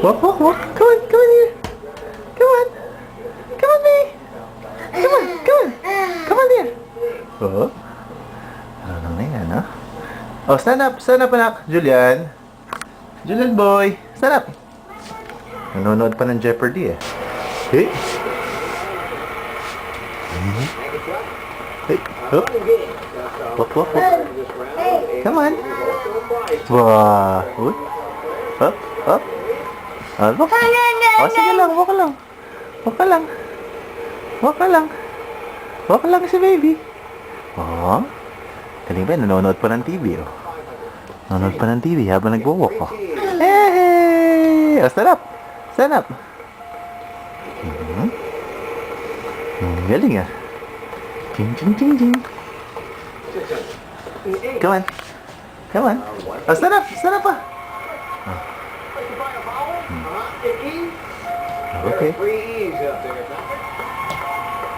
Walk, walk, walk. Come on here. Come on. Come on, baby. Come on, come on. Come on here. Oh. Ano na yan, ha? Oh, stand up, anak. Julian. Julian boy. Stand up. Nanonood pa ng Jeopardy, eh. Hey. Hey. Hop. Walk, walk, walk. Come on. Wow. Uy. Hop, hop. Ah, walk. Oh, sige lang, walk ka lang. Walk ka lang. Walk ka lang. Walk ka lang si baby. Oh. Galing ba? Nanonood pa ng TV, oh. Nanonood pa ng TV habang nagwo-walk, oh. Hey! Oh, stand up. Stand up. Galing, ah. Ching, ching, ching, ching. Come on. Come on. Oh, stand up. Stand up, ah. Oh. Okay.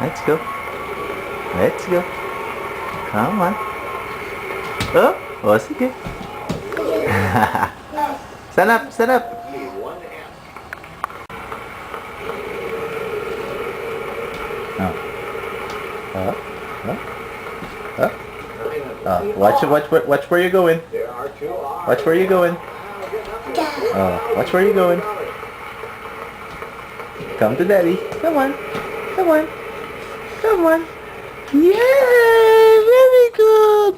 Let's go. Let's go. Come on. Oh, oh, sige. Stand up, stand up. Oh. Oh. Oh. Oh. Oh. Watch where you're going. Watch where you're going. Oh, watch where you're going. Come to daddy. Come on. Come on. Come on. Yay! Very good.